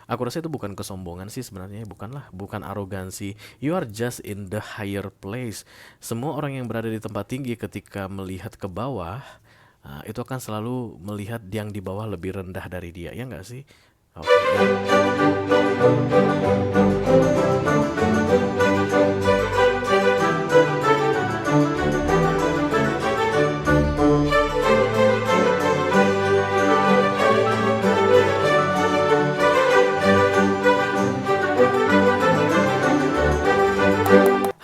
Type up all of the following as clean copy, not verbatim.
Aku rasa itu bukan kesombongan sih sebenarnya, bukan arogansi. You are just in the higher place. Semua orang yang berada di tempat tinggi ketika melihat ke bawah, itu akan selalu melihat yang di bawah lebih rendah dari dia, ya nggak sih? Oke, ya.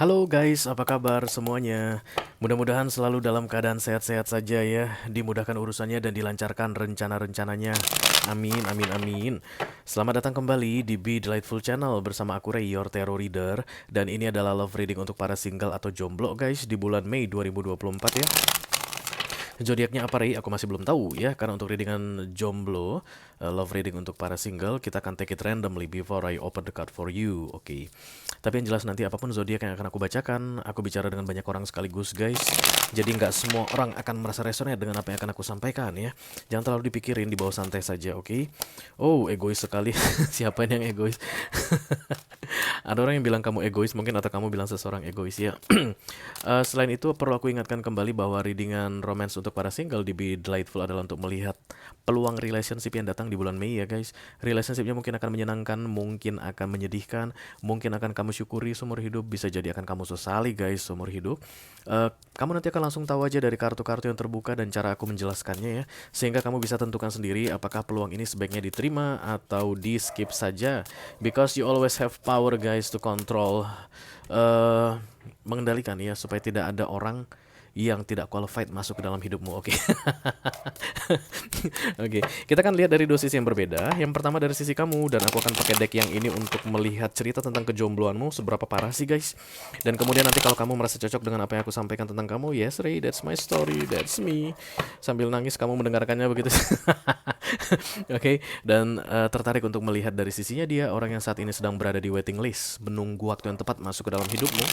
Halo guys, apa kabar semuanya? Mudah-mudahan selalu dalam keadaan sehat-sehat saja ya, dimudahkan urusannya dan dilancarkan rencana-rencananya. Amin, amin, amin. Selamat datang kembali di Be Delightful Channel bersama aku Ray, your tarot reader. Dan ini adalah love reading untuk para single atau jomblo guys di bulan Mei 2024 ya. Zodiaknya apa Ray? Aku masih belum tahu ya, karena untuk readingan jomblo, love reading untuk para single, kita akan take it randomly before I open the card for you, oke. Tapi yang jelas nanti apapun zodiak yang akan aku bacakan, aku bicara dengan banyak orang sekaligus guys. Jadi nggak semua orang akan merasa resonate dengan apa yang akan aku sampaikan ya. Jangan terlalu dipikirin, dibawa santai saja, oke? Oh, egois sekali. Siapa yang egois? Ada orang yang bilang kamu egois mungkin, atau kamu bilang seseorang egois ya. Selain itu perlu aku ingatkan kembali bahwa readingan romance untuk para single di Be Delightful adalah untuk melihat peluang relationship yang datang di bulan Mei ya guys. Relationshipnya mungkin akan menyenangkan, mungkin akan menyedihkan, mungkin akan kamu syukuri seumur hidup, bisa jadi akan kamu sesali guys seumur hidup. Kamu nanti akan langsung tahu aja dari kartu-kartu yang terbuka dan cara aku menjelaskannya ya, sehingga kamu bisa tentukan sendiri apakah peluang ini sebaiknya diterima atau di skip saja. Because you always have power guys to control, mengendalikan ya, supaya tidak ada orang yang tidak qualified masuk ke dalam hidupmu. Oke. Oke, kita akan lihat dari dua sisi yang berbeda. Yang pertama dari sisi kamu, dan aku akan pakai deck yang ini untuk melihat cerita tentang kejombloanmu seberapa parah sih guys. Dan kemudian nanti kalau kamu merasa cocok dengan apa yang aku sampaikan tentang kamu, yes Ray, that's my story, that's me. Sambil nangis kamu mendengarkannya begitu. Oke, dan tertarik untuk melihat dari sisinya dia, orang yang saat ini sedang berada di waiting list, menunggu waktu yang tepat masuk ke dalam hidupmu.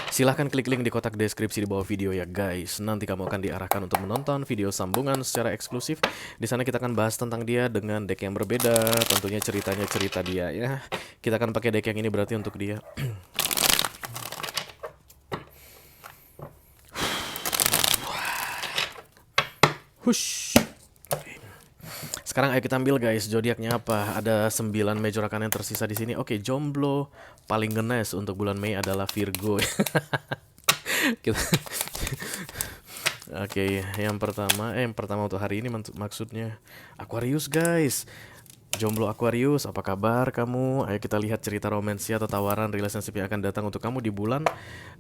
Silahkan klik link di kotak deskripsi di bawah video ya guys. Nanti kamu akan diarahkan untuk menonton video sambungan secara eksklusif. Di sana kita akan bahas tentang dia dengan deck yang berbeda. Tentunya ceritanya cerita dia ya. Kita akan pakai deck yang ini berarti untuk dia. Hush. Sekarang ayo kita ambil guys, zodiaknya apa? Ada 9 major arcana yang tersisa di sini. Oke, jomblo paling ngenes untuk bulan Mei adalah Virgo. Kita Oke, yang pertama untuk hari ini maksudnya Aquarius guys. Jomblo Aquarius, apa kabar kamu? Ayo kita lihat cerita romansia atau tawaran relationship yang akan datang untuk kamu di bulan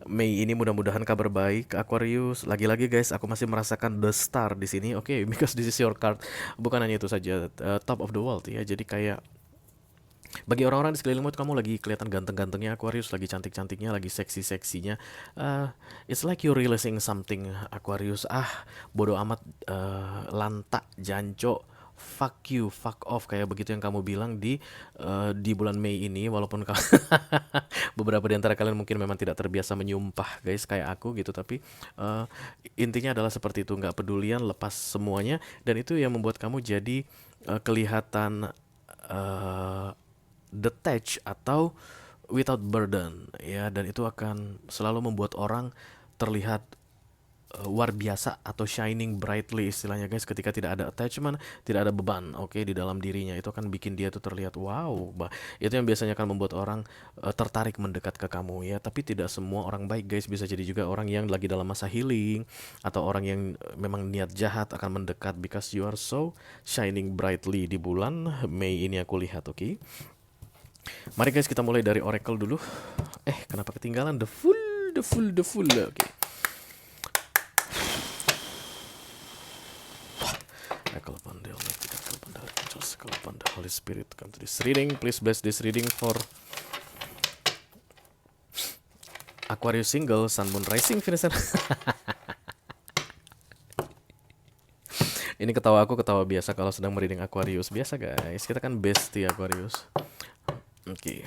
Mei ini. Mudah-mudahan kabar baik Aquarius. Lagi-lagi guys, aku masih merasakan the star di sini. Oke, because this is your card. Bukan hanya itu saja, top of the world ya. Jadi kayak bagi orang-orang di sekelilingmu itu kamu lagi kelihatan ganteng-gantengnya Aquarius, lagi cantik-cantiknya, lagi seksi-seksinya. It's like you realizing something Aquarius. Bodoh amat, lantak, janco, fuck you, fuck off, kayak begitu yang kamu bilang di bulan Mei ini. Walaupun beberapa di antara kalian mungkin memang tidak terbiasa menyumpah guys kayak aku gitu, tapi intinya adalah seperti itu, nggak pedulian, lepas semuanya, dan itu yang membuat kamu jadi kelihatan detached atau without burden ya, dan itu akan selalu membuat orang terlihat luar biasa atau shining brightly istilahnya guys, ketika tidak ada attachment, tidak ada beban, oke, di dalam dirinya. Itu akan bikin dia tuh terlihat wow. Itu yang biasanya akan membuat orang tertarik mendekat ke kamu ya. Tapi tidak semua orang baik guys, bisa jadi juga orang yang lagi dalam masa healing atau orang yang memang niat jahat akan mendekat, because you are so shining brightly di bulan Mei ini aku lihat. Oke, mari guys kita mulai dari oracle dulu. Kenapa ketinggalan the full. Oke. Holy Spirit, come to this reading. Please bless this reading for Aquarius single, Sun, Moon, Rising, Venus. Ini ketawa aku ketawa biasa kalau sedang mereading Aquarius. Biasa guys, kita kan bestie Aquarius. Oke.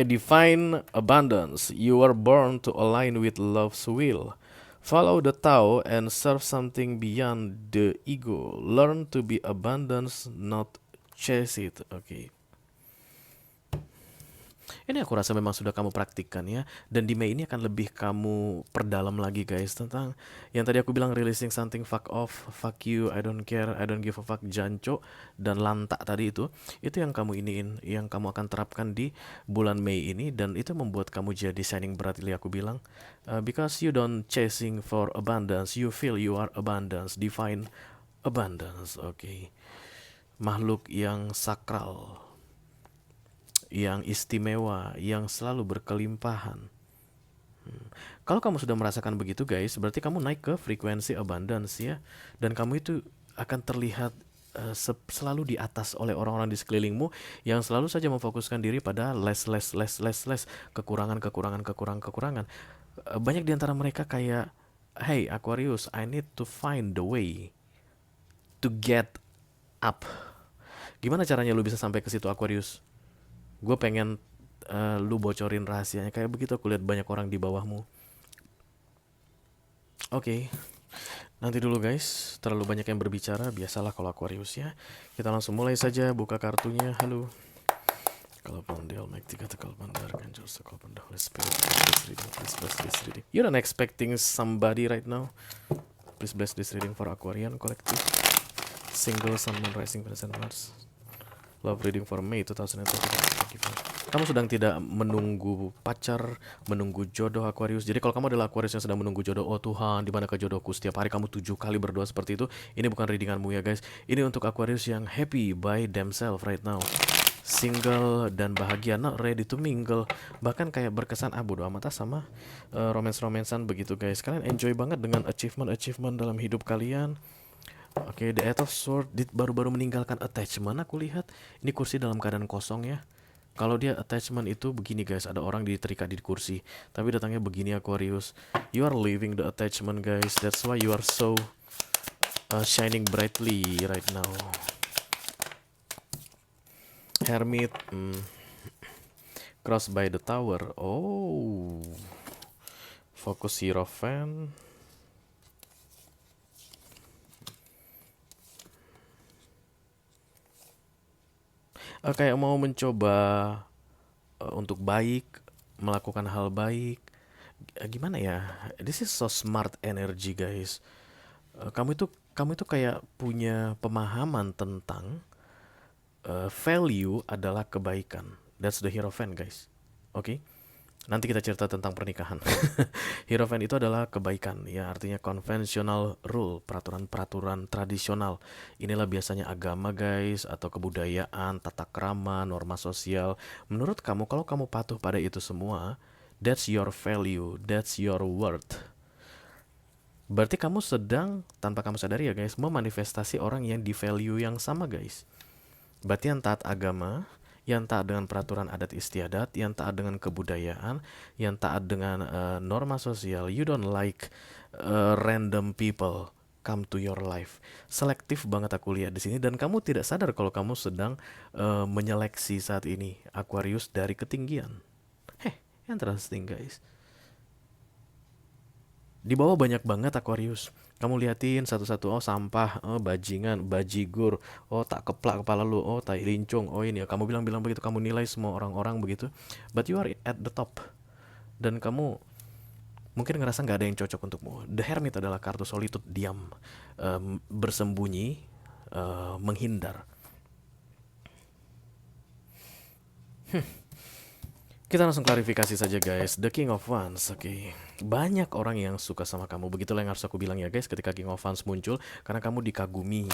Divine abundance. You are born to align with love's will. Follow the Tao and serve something beyond the ego. Learn to be abundance, not chase it. Oke. Ini aku rasa memang sudah kamu praktikkan ya. Dan di Mei ini akan lebih kamu perdalam lagi guys tentang yang tadi aku bilang releasing something, fuck off, fuck you, I don't care, I don't give a fuck, janco, dan lantak tadi itu yang kamu iniin, yang kamu akan terapkan di bulan Mei ini. Dan itu membuat kamu jadi shining brightly aku bilang. Because you don't chasing for abundance, you feel you are abundance, divine abundance. Oke. Makhluk yang sakral, yang istimewa, yang selalu berkelimpahan. Kalau kamu sudah merasakan begitu guys, berarti kamu naik ke frekuensi abundance ya. Dan kamu itu akan terlihat selalu di atas oleh orang-orang di sekelilingmu yang selalu saja memfokuskan diri pada less, kekurangan, kekurangan. Banyak di antara mereka kayak, hey Aquarius, I need to find the way to get up. Gimana caranya lu bisa sampai ke situ Aquarius? Gue pengen lu bocorin rahasianya. Kayak begitu aku lihat banyak orang di bawahmu. Oke. Nanti dulu guys, terlalu banyak yang berbicara. Biasalah kalau Aquarius ya. Kita langsung mulai saja, buka kartunya. Halo. Kalau Pandel, Mike 3 Tekal Pandar, Kanjur Sekal Pandar, Holy Spirit, please bless this reading. You're not expecting somebody right now. Please bless this reading for Aquarian Collective. Single Sun Moon Rising Present Mars. Love reading for May 2020. Kamu sedang tidak menunggu pacar, menunggu jodoh Aquarius. Jadi kalau kamu adalah Aquarius yang sedang menunggu jodoh, oh Tuhan, di mana ke jodohku? Setiap hari kamu 7 kali berdoa seperti itu. Ini bukan readinganmu ya guys. Ini untuk Aquarius yang happy by themselves right now. Single dan bahagia, not ready to mingle. Bahkan kayak berkesan bodo amat sama romance-romancean begitu guys. Kalian enjoy banget dengan achievement dalam hidup kalian. Oke, The Eight of Swords baru-baru meninggalkan attachment. Aku lihat ini kursi dalam keadaan kosong ya. Kalau dia attachment itu begini guys, ada orang diterikat di kursi. Tapi datangnya begini Aquarius. You are leaving the attachment guys. That's why you are so shining brightly right now. Hermit, Cross by the Tower. Oh, Focus Hierophant. Kayak mau mencoba untuk baik, melakukan hal baik. Gimana ya? This is so smart energy guys. Kamu itu kayak punya pemahaman tentang value adalah kebaikan. That's the Hierophant guys. Oke. Nanti kita cerita tentang pernikahan. Hierophant itu adalah kebaikan, ya artinya conventional rule, peraturan-peraturan tradisional. Inilah biasanya agama guys, atau kebudayaan, tata krama, norma sosial. Menurut kamu, kalau kamu patuh pada itu semua, that's your value, that's your worth. Berarti kamu sedang, tanpa kamu sadari ya guys, memanifestasi orang yang di value yang sama guys. Berarti yang taat agama, yang taat dengan peraturan adat istiadat, yang taat dengan kebudayaan, yang taat dengan norma sosial. You don't like random people come to your life. Selektif banget aku lihat di sini, dan kamu tidak sadar kalau kamu sedang menyeleksi saat ini Aquarius dari ketinggian. Interesting guys. Di bawah banyak banget Aquarius. Kamu liatin satu-satu, oh sampah, oh bajingan, bajigur, oh tak keplak kepala lu, oh tai lincung, oh ini ya. Kamu bilang-bilang begitu, kamu nilai semua orang-orang begitu. But you are at the top. Dan kamu mungkin ngerasa gak ada yang cocok untukmu. The Hermit adalah kartu solitude, diam, bersembunyi, menghindar. Kita langsung klarifikasi saja guys. The King of Wands, oke. Banyak orang yang suka sama kamu. Begitulah yang harus aku bilang ya guys ketika King of Wands muncul. Karena kamu dikagumi.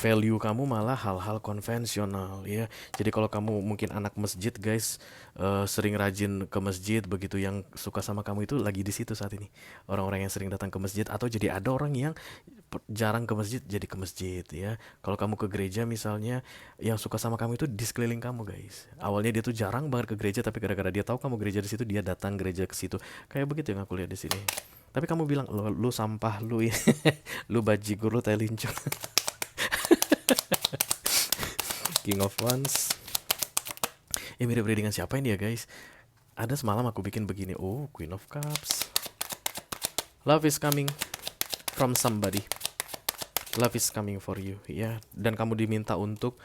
Value kamu malah hal-hal konvensional ya. Jadi kalau kamu mungkin anak masjid guys, sering rajin ke masjid, begitu yang suka sama kamu itu lagi di situ saat ini. Orang-orang yang sering datang ke masjid, atau jadi ada orang yang jarang ke masjid jadi ke masjid ya. Kalau kamu ke gereja misalnya, yang suka sama kamu itu di sekeliling kamu guys. Awalnya dia tuh jarang banget ke gereja, tapi gara-gara dia tahu kamu gereja di situ, dia datang gereja ke situ. Kayak begitu yang aku lihat di sini. Tapi kamu bilang lu sampah lu ya. Lu bajigur, lu tai lincung. King of Wands. Mirip-mirip dengan siapa ini ya guys? Ada semalam aku bikin begini. Oh, Queen of Cups. Love is coming from somebody. Love is coming for you, ya. Dan kamu diminta untuk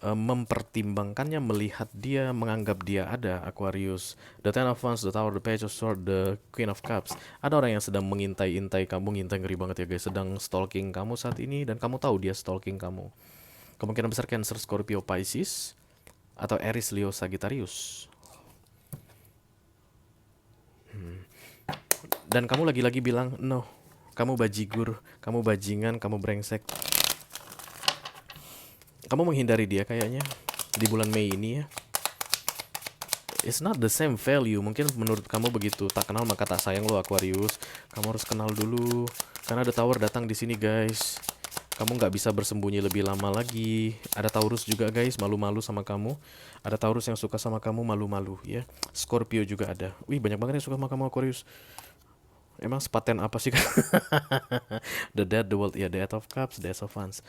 mempertimbangkannya, melihat dia, menganggap dia ada, Aquarius. The Ten of Wands, the Tower, the Page of Swords, the Queen of Cups. Ada orang yang sedang mengintai-intai kamu, ngintai ngeri banget ya guys, sedang stalking kamu saat ini, dan kamu tahu dia stalking kamu. Kemungkinan besar Cancer, Scorpio, Pisces, atau Aries, Leo, Sagittarius. Dan kamu lagi-lagi bilang, no, kamu bajigur, kamu bajingan, kamu brengsek. Kamu menghindari dia kayaknya di bulan Mei ini ya. It's not the same value. Mungkin menurut kamu begitu, tak kenal maka tak sayang lo Aquarius. Kamu harus kenal dulu, karena ada Tower datang di sini guys. Kamu nggak bisa bersembunyi lebih lama lagi. Ada Taurus juga guys, malu-malu sama kamu. Ada Taurus yang suka sama kamu, malu-malu ya. Scorpio juga ada. Wih, banyak banget yang suka sama kamu Aquarius. Emang sepaten apa sih? The Dead, the World, ya, the Eight of Cups, the Ace of Wands.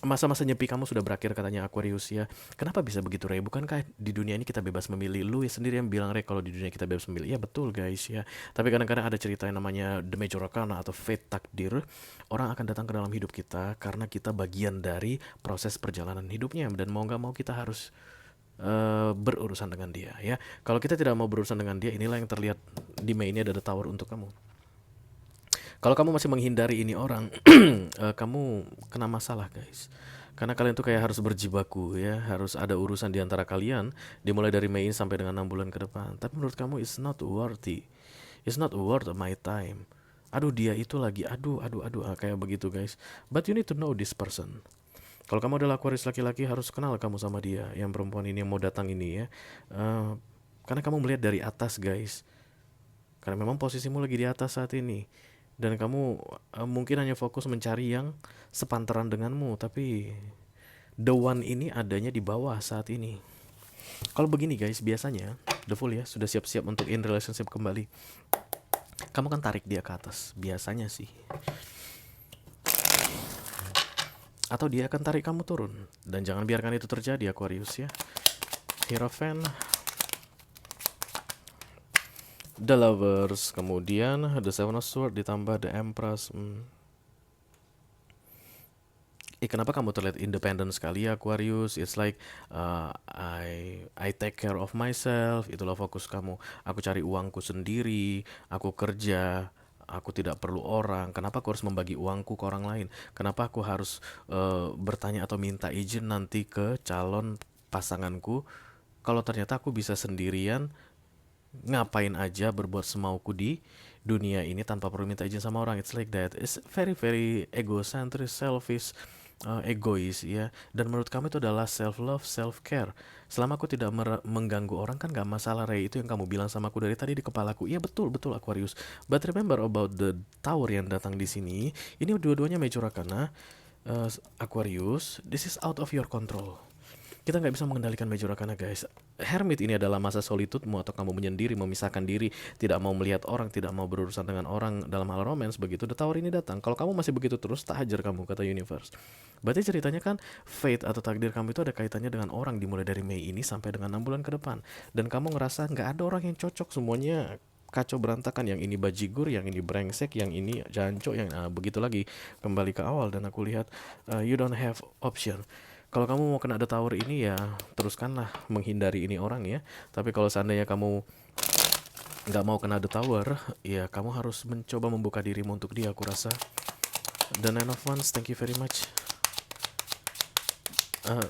Masa-masa nyepi kamu sudah berakhir katanya Aquarius ya. Kenapa bisa begitu Ray? Bukankah di dunia ini kita bebas memilih? Lu ya sendiri yang bilang Ray kalau di dunia kita bebas memilih. Ya betul guys ya. Tapi kadang-kadang ada cerita yang namanya The Major Arcana atau fate, takdir. Orang akan datang ke dalam hidup kita karena kita bagian dari proses perjalanan hidupnya. Dan mau gak mau kita harus berurusan dengan dia ya. Kalau kita tidak mau berurusan dengan dia, inilah yang terlihat di Mei ini ada The Tower untuk kamu. Kalau kamu masih menghindari ini orang, kamu kena masalah guys. Karena kalian tuh kayak harus berjibaku ya, harus ada urusan di antara kalian, dimulai dari Mei ini sampai dengan 6 bulan ke depan. Tapi menurut kamu it's not worthy, it's not worth my time. Aduh dia itu lagi, aduh, kayak begitu guys. But you need to know this person. Kalau kamu adalah Aquarius laki-laki, harus kenal kamu sama dia, yang perempuan ini yang mau datang ini ya. Karena kamu melihat dari atas guys. Karena memang posisimu lagi di atas saat ini. Dan kamu mungkin hanya fokus mencari yang sepantaran denganmu, tapi the one ini adanya di bawah saat ini. Kalau begini guys, biasanya the Fool ya sudah siap-siap untuk in relationship kembali. Kamu kan tarik dia ke atas, biasanya sih. Atau dia akan tarik kamu turun. Dan jangan biarkan itu terjadi Aquarius ya. Hierophant, The Lovers, kemudian The Seven of Swords ditambah The Empress. Kenapa kamu terlihat independen sekali Aquarius? It's like I take care of myself. Itulah fokus kamu. Aku cari uangku sendiri. Aku kerja. Aku tidak perlu orang. Kenapa aku harus membagi uangku ke orang lain? Kenapa aku harus bertanya atau minta izin nanti ke calon pasanganku? Kalau ternyata aku bisa sendirian, ngapain aja, berbuat semauku di dunia ini tanpa perlu minta izin sama orang. It's like that. It's very very egocentric, selfish, egois ya. Dan menurut kamu itu adalah self love, self care. Selama aku tidak mengganggu orang kan gak masalah Ray. Itu yang kamu bilang sama aku dari tadi di kepalaku. Iya betul Aquarius. But remember about the Tower yang datang di sini. Ini dua-duanya Major Arcana, Aquarius. This is out of your control. Kita nggak bisa mengendalikan Major Arcana guys. Hermit ini adalah masa solitude-mu, atau kamu menyendiri, memisahkan diri, tidak mau melihat orang, tidak mau berurusan dengan orang dalam hal romance. Begitu The Tower ini datang, kalau kamu masih begitu terus, tak hajar kamu, kata universe. Berarti ceritanya kan fate atau takdir kamu itu ada kaitannya dengan orang, dimulai dari Mei ini sampai dengan 6 bulan ke depan. Dan kamu ngerasa nggak ada orang yang cocok, semuanya kacau berantakan. Yang ini bajigur, yang ini brengsek, yang ini jancok, yang begitu lagi. Kembali ke awal, dan aku lihat you don't have option. Kalau kamu mau kena The Tower ini ya teruskanlah menghindari ini orang ya. Tapi kalau seandainya kamu nggak mau kena The Tower, ya kamu harus mencoba membuka dirimu untuk dia, aku rasa. The Nine of Wands, thank you very much.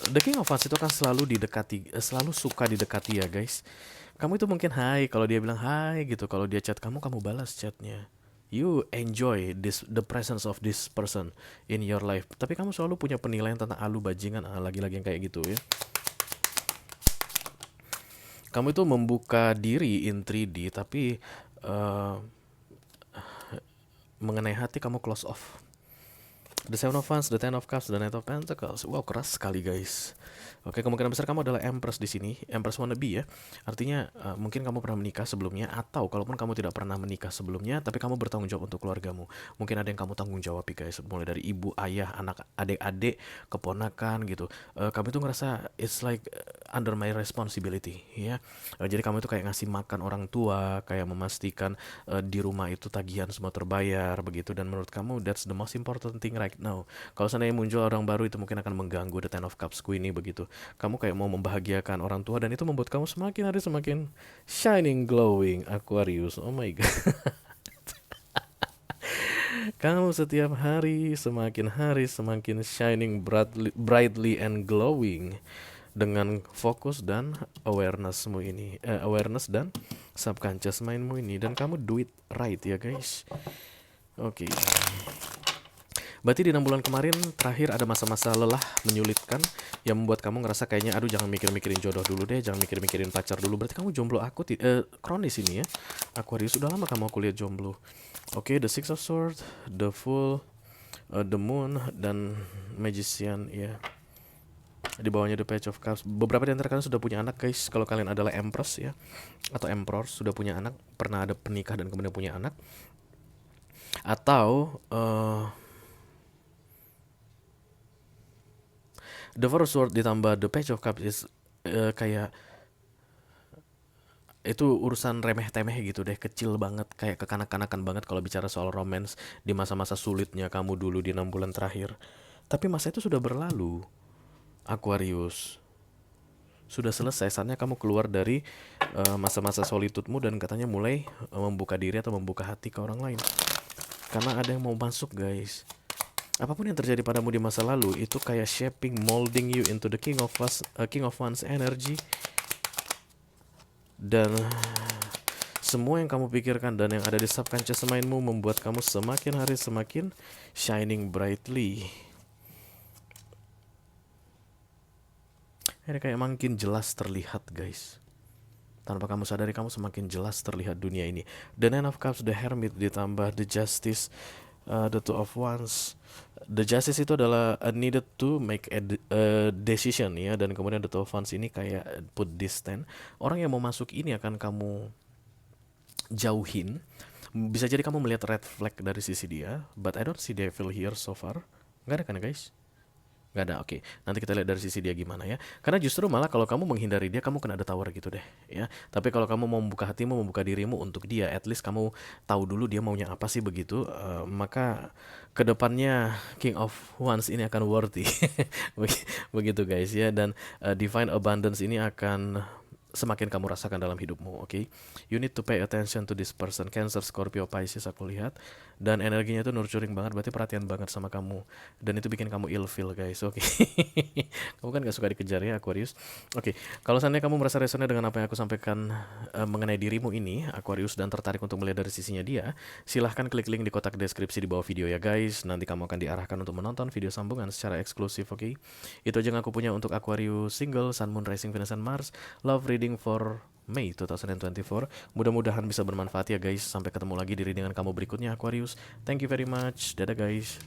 The King of Wands itu kan selalu didekati, selalu suka didekati ya guys. Kamu itu mungkin hai, kalau dia bilang hai gitu, kalau dia chat kamu balas chatnya. You enjoy the presence of this person in your life. Tapi kamu selalu punya penilaian tentang alu bajingan, lagi-lagi yang kayak gitu ya. Kamu itu membuka diri in 3D, tapi mengenai hati kamu close off. The Seven of Wands, the Ten of Cups, the Knight of Pentacles. Wow, keras sekali guys. Oke, kemungkinan besar kamu adalah Empress di sini, Empress wannabe ya. Artinya mungkin kamu pernah menikah sebelumnya, atau kalaupun kamu tidak pernah menikah sebelumnya, tapi kamu bertanggung jawab untuk keluargamu. Mungkin ada yang kamu tanggung jawab guys, mulai dari ibu, ayah, anak, adik-adik, keponakan gitu. Kamu itu ngerasa it's like under my responsibility ya. Jadi kamu itu kayak ngasih makan orang tua, kayak memastikan di rumah itu tagihan semua terbayar begitu. Dan menurut kamu that's the most important thing right now. Kalau seandainya muncul orang baru itu mungkin akan mengganggu the Ten of Cups ini begitu. Kamu kayak mau membahagiakan orang tua dan itu membuat kamu semakin hari semakin shining, glowing, Aquarius. Oh my god. Kamu setiap hari semakin shining brightly and glowing dengan fokus dan awarenessmu ini, awareness dan subconscious mindmu ini, dan kamu do it right ya guys. Oke. Berarti di 6 bulan kemarin terakhir ada masa-masa lelah menyulitkan yang membuat kamu ngerasa kayaknya aduh jangan mikir-mikirin jodoh dulu deh, jangan mikir-mikirin pacar dulu. Berarti kamu jomblo kronis ini ya. Aquarius, sudah lama kamu aku lihat jomblo. Oke, the Six of Swords, the Full, the Moon, dan Magician ya. Di bawahnya the Page of Cups. Beberapa di antara kalian sudah punya anak guys. Kalau kalian adalah Empress ya, atau Emperor, sudah punya anak, pernah ada penikah dan kemudian punya anak. Atau the Four of Swords ditambah the Page of Cups is kayak itu urusan remeh-temeh gitu deh, kecil banget, kayak kekanak-kanakan banget kalau bicara soal romance di masa-masa sulitnya kamu dulu di 6 bulan terakhir. Tapi masa itu sudah berlalu, Aquarius. Sudah selesai, saatnya kamu keluar dari masa-masa solitudemu dan katanya mulai membuka diri atau membuka hati ke orang lain. Karena ada yang mau masuk guys. Apapun yang terjadi padamu di masa lalu itu kayak shaping, molding you into the King of Wands energy. Dan semua yang kamu pikirkan dan yang ada di subconscious mindmu membuat kamu semakin hari semakin shining brightly. Ini kayak makin jelas terlihat guys. Tanpa kamu sadari kamu semakin jelas terlihat dunia ini. The Nine of Cups, the Hermit ditambah the Justice, the Two of Wands. The Justice itu adalah needed to make a decision ya, dan kemudian the Two of Wands ini kayak put distance. Orang yang mau masuk ini akan kamu jauhin. Bisa jadi kamu melihat red flag dari sisi dia, but I don't see devil here so far. Nggak ada kan guys? Nggak ada, oke. Nanti kita lihat dari sisi dia gimana ya. Karena justru malah kalau kamu menghindari dia, kamu kena ada tower gitu deh ya. Tapi kalau kamu mau membuka hatimu, membuka dirimu untuk dia, at least kamu tahu dulu dia maunya apa sih begitu. Maka kedepannya King of Wands ini akan worthy. Begitu guys ya. Dan divine abundance ini akan semakin kamu rasakan dalam hidupmu, oke? You need to pay attention to this person, Cancer, Scorpio, Pisces aku lihat. Dan energinya itu nurturing banget, berarti perhatian banget sama kamu. Dan itu bikin kamu ilfeel guys, oke? Kamu kan gak suka dikejar ya Aquarius. Oke, kalau seandainya kamu merasa resonate dengan apa yang aku sampaikan mengenai dirimu ini, Aquarius, dan tertarik untuk melihat dari sisinya dia, silahkan klik link di kotak deskripsi di bawah video ya guys. Nanti kamu akan diarahkan untuk menonton video sambungan secara eksklusif, oke? Itu aja yang aku punya untuk Aquarius single, Sun, Moon, Rising, Venus, and Mars love reading for Mei 2024. Mudah-mudahan bisa bermanfaat ya guys. Sampai ketemu lagi di readingan kamu berikutnya Aquarius. Thank you very much. Dadah guys.